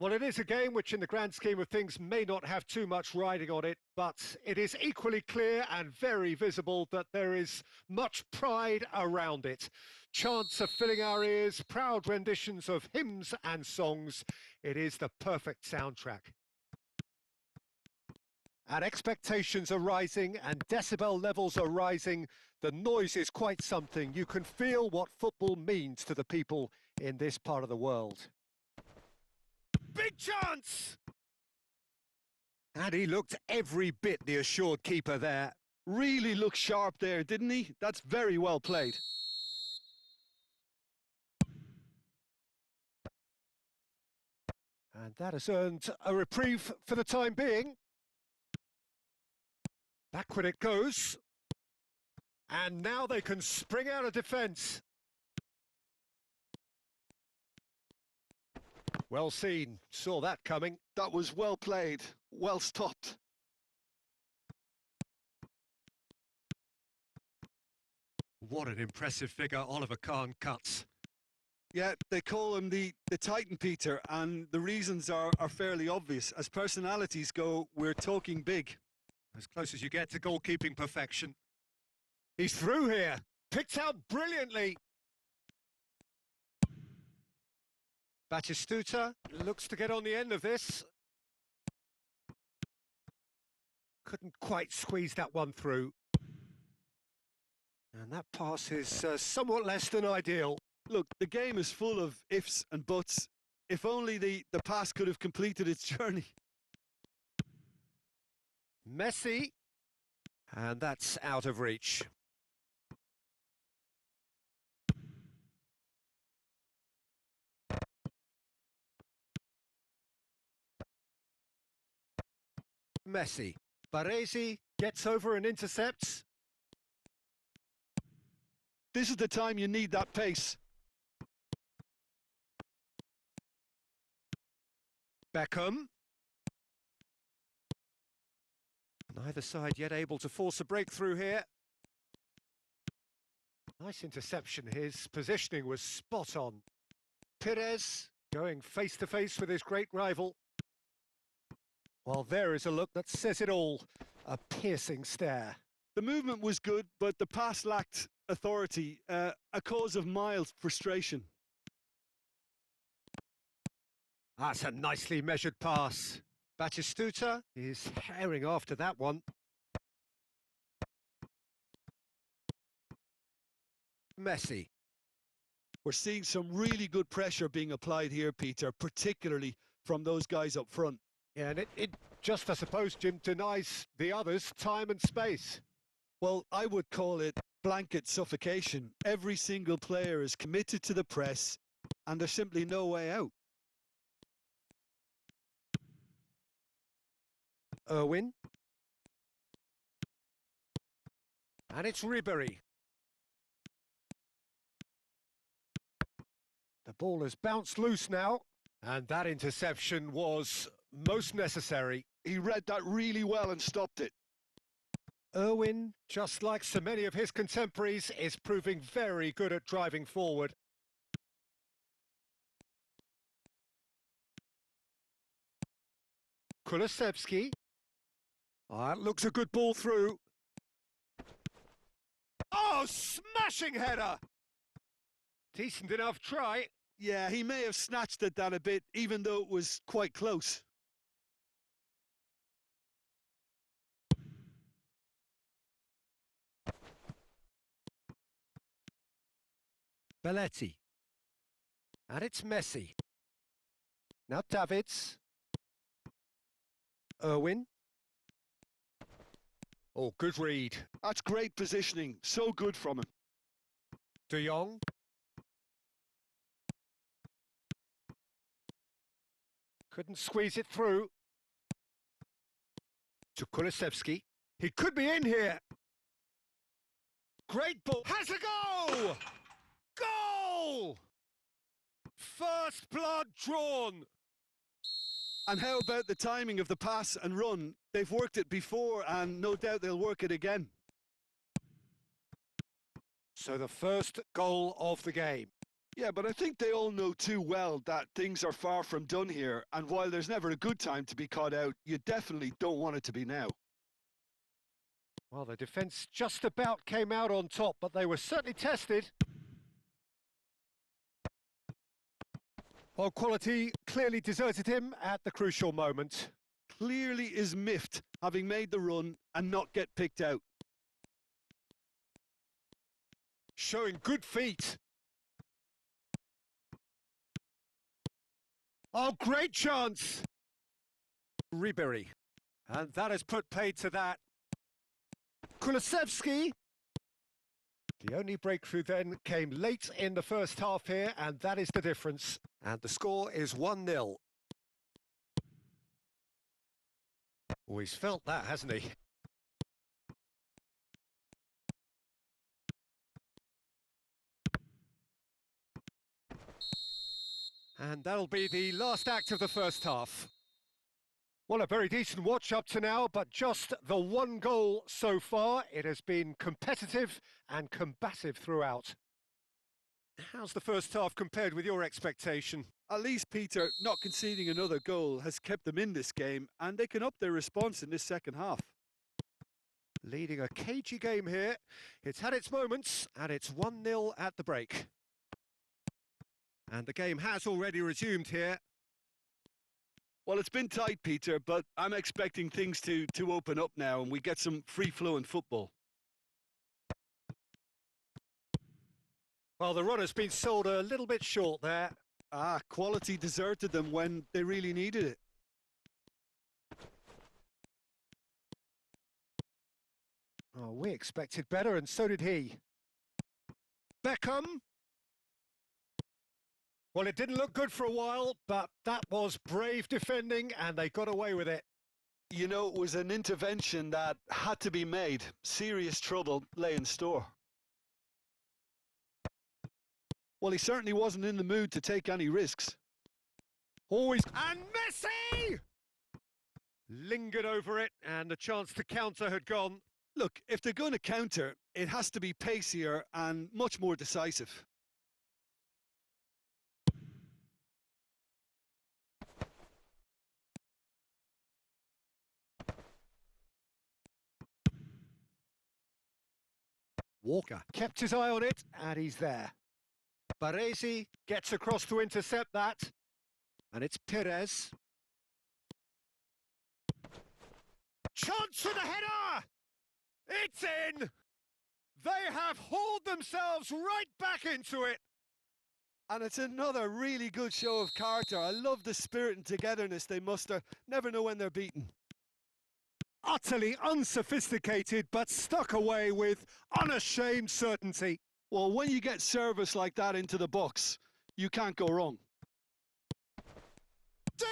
Well, it is a game which, in the grand scheme of things, may not have too much riding on it, but it is equally clear and very visible that there is much pride around it. Chants are filling our ears, proud renditions of hymns and songs. It is the perfect soundtrack. And expectations are rising and decibel levels are rising. The noise is quite something. You can feel what football means to the people in this part of the world. Big chance! And he looked every bit the assured keeper there. Really looked sharp there, didn't he? That's very well played. And that has earned a reprieve for the time being. Backward it goes. And now they can spring out of defence. Well seen. Saw that coming. That was well played. Well stopped. What an impressive figure Oliver Kahn cuts. Yeah, they call him the Titan, Peter, and the reasons are fairly obvious. As personalities go, we're talking big. As close as you get to goalkeeping perfection. He's through here. Picked out brilliantly. Batistuta looks to get on the end of this. Couldn't quite squeeze that one through. And that pass is somewhat less than ideal. Look, the game is full of ifs and buts. If only the pass could have completed its journey. Messi. And that's out of reach. Messi. Baresi gets over and intercepts. This is the time you need that pace. Beckham. Neither side yet able to force a breakthrough here. Nice interception. His positioning was spot on. Pires going face to face with his great rival. Well, there is a look that says it all. A piercing stare. The movement was good, but the pass lacked authority, a cause of mild frustration. That's a nicely measured pass. Batistuta is herring after that one. Messi. We're seeing some really good pressure being applied here, Peter, particularly from those guys up front. Yeah, and it just, I suppose, Jim, denies the others time and space. Well, I would call it blanket suffocation. Every single player is committed to the press, and there's simply no way out. Irwin. And it's Ribéry. The ball has bounced loose now, and that interception was most necessary. He read that really well and stopped it. Irwin, just like so many of his contemporaries, is proving very good at driving forward. Kulusevski. That looks a good ball through. Oh, smashing header! Decent enough try. Yeah, he may have snatched at that a bit, even though it was quite close. Belletti. And it's Messi. Now Davids. Irwin. Oh, good read. That's great positioning. So good from him. De Jong. Couldn't squeeze it through. To Kulusevski. He could be in here. Great ball. Has a go! Goal! First blood drawn. And how about the timing of the pass and run? They've worked it before, and no doubt they'll work it again. So the first goal of the game. Yeah, but I think they all know too well that things are far from done here, and while there's never a good time to be caught out, you definitely don't want it to be now. Well, the defence just about came out on top, but they were certainly tested. Well, quality clearly deserted him at the crucial moment. Clearly is miffed, having made the run and not get picked out. Showing good feet. Oh, great chance! Ribery. And that has put paid to that. Kulusevski. The only breakthrough then came late in the first half here, and that is the difference. And the score is 1-0. Oh, he's felt that, hasn't he? And that'll be the last act of the first half. Well, a very decent watch up to now, but just the one goal so far. It has been competitive and combative throughout. How's the first half compared with your expectation? At least, Peter, not conceding another goal has kept them in this game, and they can up their response in this second half. Leading a cagey game here. It's had its moments, and it's 1-0 at the break. And the game has already resumed here. Well, it's been tight, Peter, but I'm expecting things to open up now and we get some free-flowing football. Well, the run has been sold a little bit short there. Quality deserted them when they really needed it. Oh, we expected better, and so did he. Beckham. Well, it didn't look good for a while, but that was brave defending, and they got away with it. You know, it was an intervention that had to be made. Serious trouble lay in store. Well, he certainly wasn't in the mood to take any risks. Always. And Messi! Lingered over it, and the chance to counter had gone. Look, if they're going to counter, it has to be pacier and much more decisive. Walker kept his eye on it, and he's there. Baresi gets across to intercept that, and it's Perez. Chance for the header! It's in! They have hauled themselves right back into it. And it's another really good show of character. I love the spirit and togetherness they muster. Never know when they're beaten. Utterly unsophisticated, but stuck away with unashamed certainty. Well, when you get service like that into the box, you can't go wrong. De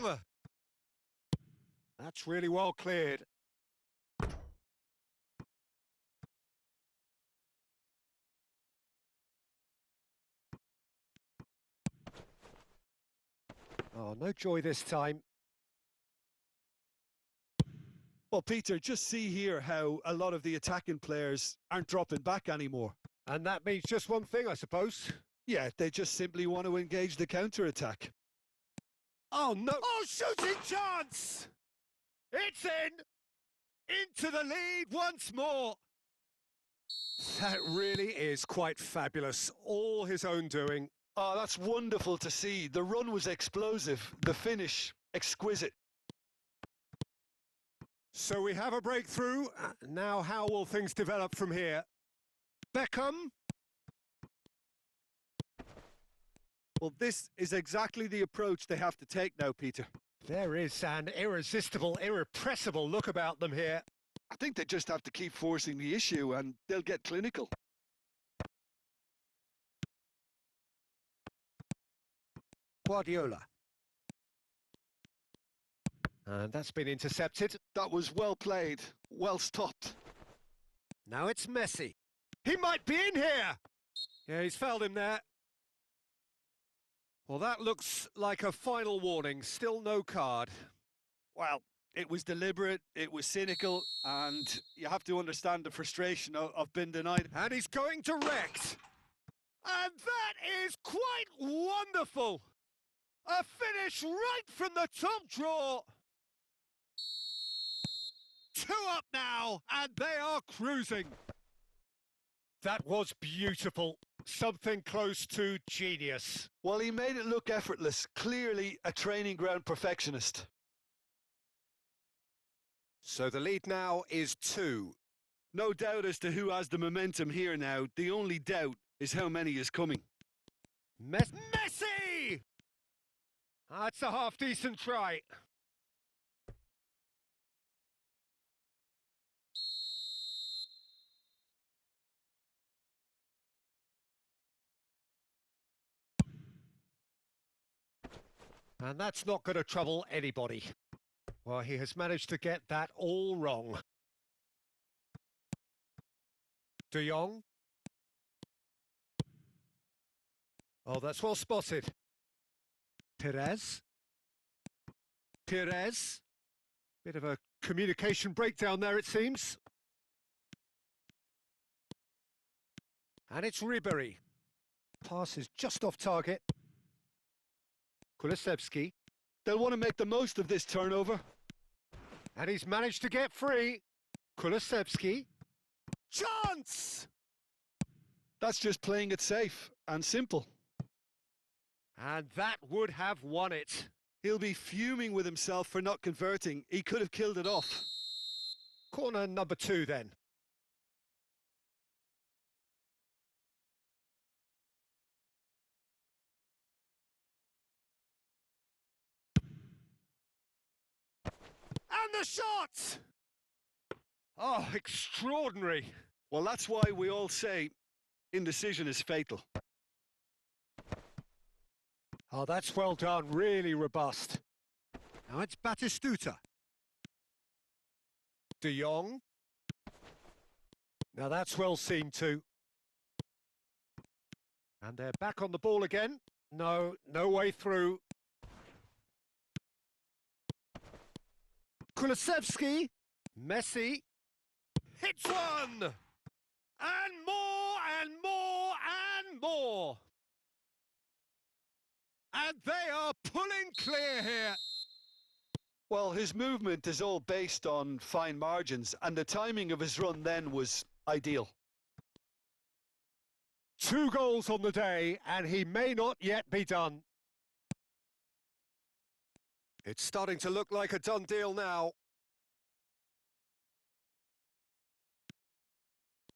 Jong! That's really well cleared. Oh, no joy this time. Well, Peter, just see here how a lot of the attacking players aren't dropping back anymore. And that means just one thing, I suppose. Yeah, they just simply want to engage the counter-attack. Oh, no. Oh, shooting chance! It's in! Into the lead once more. That really is quite fabulous. All his own doing. Oh, that's wonderful to see. The run was explosive. The finish, exquisite. So we have a breakthrough. Now how will things develop from here? Beckham. Well, this is exactly the approach they have to take now, Peter. There is an irresistible, irrepressible look about them here. I think they just have to keep forcing the issue and they'll get clinical. Guardiola. And that's been intercepted. That was well played, well stopped. Now it's Messi. He might be in here! Yeah, he's fouled him there. Well, that looks like a final warning. Still no card. Well, it was deliberate, it was cynical, and you have to understand the frustration of being denied. And he's going direct. And that is quite wonderful. A finish right from the top draw. 2 up now, and they are cruising. That was beautiful. Something close to genius. Well, he made it look effortless. Clearly a training ground perfectionist. So the lead now is 2. No doubt as to who has the momentum here now. The only doubt is how many is coming. Messi! That's a half-decent try. And that's not going to trouble anybody. Well, he has managed to get that all wrong. De Jong. Oh, that's well spotted. Perez. Perez. Bit of a communication breakdown there, it seems. And it's Ribéry. Pass is just off target. Kulusevski. They'll want to make the most of this turnover. And he's managed to get free. Kulusevski. Chance! That's just playing it safe and simple. And that would have won it. He'll be fuming with himself for not converting. He could have killed it off. Corner number 2 then. And the shot! Oh, extraordinary. Well, that's why we all say indecision is fatal. Oh, that's well done. Really robust. Now it's Batistuta. De Jong. Now that's well seen too. And they're back on the ball again. No way through. Kulusevski. Messi. Hits one! And more, and more, and more! And they are pulling clear here. Well, his movement is all based on fine margins, and the timing of his run then was ideal. 2 goals on the day, and he may not yet be done. It's starting to look like a done deal now.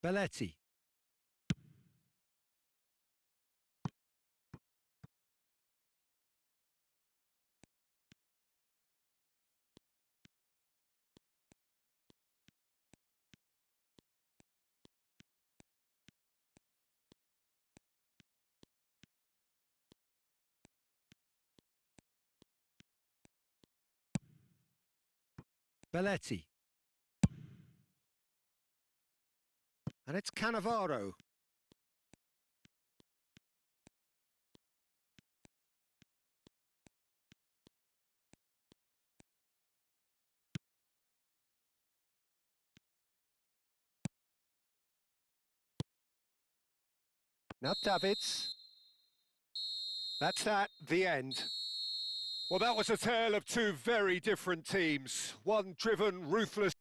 Belletti. Belletti. And it's Cannavaro. Now Davids. That's that, the end. Well, that was a tale of 2 very different teams. One driven, ruthless.